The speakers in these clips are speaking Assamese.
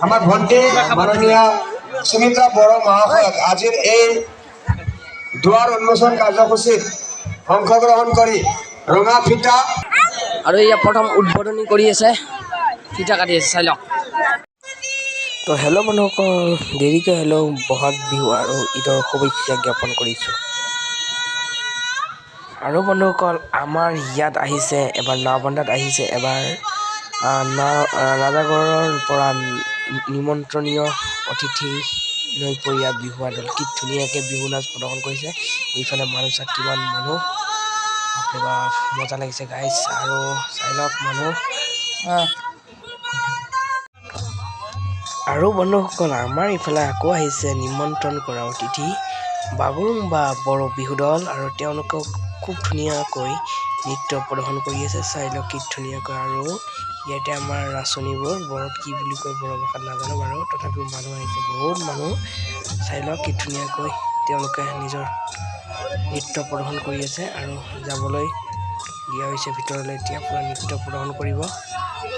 আমাৰ ভণ্টি মাননীয় সুমিত্ৰা বড় মহাশয়ক আজিৰ এই দুৱাৰ উন্মোচন কাৰ্যসূচীত অংশগ্ৰহণ কৰি ৰঙা ফিটা আৰু ইয়া প্ৰথম উদ্বোধনী কৰি আছে ফিটা কাটি আছে চাই লওক তো হেল্ল' বন্ধুসকল দেৰিকৈ হেল্ল' বহাগ বিহু আৰু ঈদৰ শুভেচ্ছা জ্ঞাপন কৰিছোঁ আৰু বন্ধুসকল আমাৰ ইয়াত আহিছে এবাৰ নাওবন্ধাত আহিছে এবাৰ ৰাজাগড়ৰ পৰা নিমন্ত্ৰণীয় অতিথি নৈপৰীয়া বিহুৱা দল কি ধুনীয়াকৈ বিহু নাচ প্ৰদৰ্শন কৰিছে এইফালে মানুহ চাত কিমান মানুহ মজা লাগিছে গাইজ আৰু চাই লওক মানুহ আৰু বন্ধুসকল আমাৰ ইফালে আকৌ আহিছে নিমন্ত্ৰণ কৰা অতিথি বাগৰুম্বা বড়ো বিহু দল আৰু তেওঁলোকক খুব ধুনীয়াকৈ নৃত্য প্ৰদৰ্শন কৰি আছে চাই লওক কি ধুনীয়াকৈ আৰু ইয়াতে আমাৰ নাচনীবোৰ বড়োত কি বুলি কয় বড়ো ভাষাত নাজানো বাৰু তথাপিও মানুহ আহিছে বহুত মানুহ চাই লওক কি ধুনীয়াকৈ তেওঁলোকে নিজৰ নৃত্য প্ৰদৰ্শন কৰি আছে আৰু যাবলৈ দিয়া হৈছে ভিতৰলৈ এতিয়া পুৰা নৃত্য প্ৰদৰ্শন কৰিব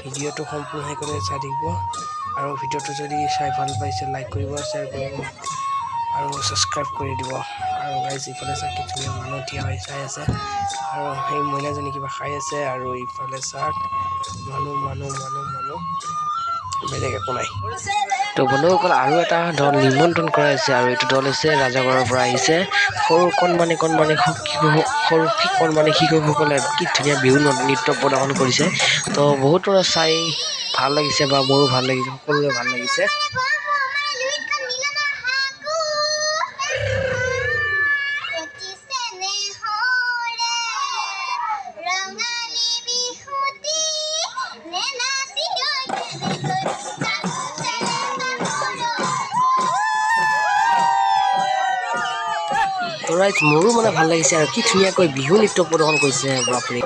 ভিডিঅ'টো সম্পূৰ্ণ হৈ গ'লে চাই থাকিব আৰু ভিডিঅ'টো যদি চাই ভাল পাইছে লাইক কৰিব শ্বেয়াৰ কৰিব আৰু ছাবস্ক্ৰাইব কৰি দিব আৰু গাইজ ইফালে চাওক কি ধুনীয়া মানুহ থিয় হৈ চাই আছে আৰু সেই মহিলাজনী কিবা খাই আছে আৰু ইফালে চাওক মানুহ বেলেগ একো নাই তো বন্ধুসকল আৰু এটা দল নিমন্ত্ৰণ কৰা হৈছে আৰু এইটো দল হৈছে ৰাজাগড়ৰ পৰা আহিছে সৰু কণমানি শিশুসকলে কি ধুনীয়া বিহু নৃত্য প্ৰদৰ্শন কৰিছে তো বহুতৰ চাই ভাল লাগিছে বা মোৰো ভাল লাগিছে সকলোৰে ভাল লাগিছে তো ৰাইজ মোৰো মানে ভাল লাগিছে আৰু কি ধুনীয়াকৈ বিহু নৃত্য প্ৰদৰ্শন কৰিছে বাপৰে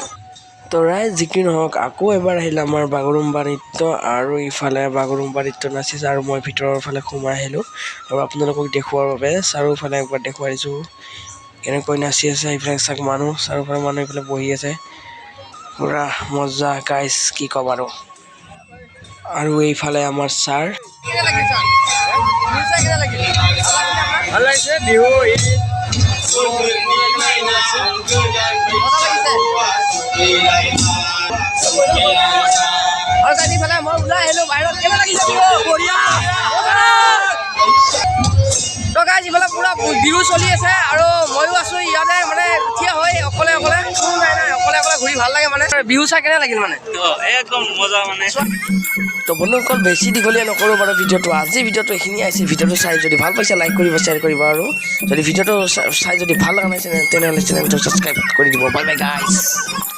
তো ৰাইজ যিকি নহওক আকৌ এবাৰ আহিলে আমাৰ বাগৰুম্বা নৃত্য আৰু ইফালে বাগৰুম্বা নৃত্য নাচিছে আৰু মই ভিতৰৰ ফালে সোমাই আহিলোঁ আৰু আপোনালোকক দেখুওৱাৰ বাবে চাৰিওফালে একবাৰ দেখুৱাই দিছোঁ কেনেকৈ নাচি আছে ইফালে চাওক মানুহ চাৰিওফালে মানুহ ইফালে বহি আছে পুৰা মজা গাইজ কি ক'ম আৰু এইফালে আমাৰ ছাৰ ভাল লাগিছে বিহু মই ওলাই আহিলো বাহিৰত কেনে লাগিছে ইফালে পুৰা বিহু চলি আছে আৰু ময়ো আছো ইয়াতে মানে থিয় হৈ অকলে কোনো নাই অকলে ঘূৰি ভাল লাগে মানে বিহু চাই কেনে লাগিল মানে একদম মজা মানে তো বন্ধুসকল বেছি দীঘলীয়া নকৰোঁ বাৰু ভিডিঅ'টো আজি ভিডিঅ'টো এইখিনি আহিছে ভিডিঅ'টো চাই যদি ভাল পাইছে লাইক কৰিব শ্বেয়াৰ কৰিব আৰু যদি ভিডিঅ'টো চাই যদি ভাল লগা নাই তেনেহ'লে চেনেলটো ছাবস্ক্ৰাইব কৰি দিব বাই বাই গাইজ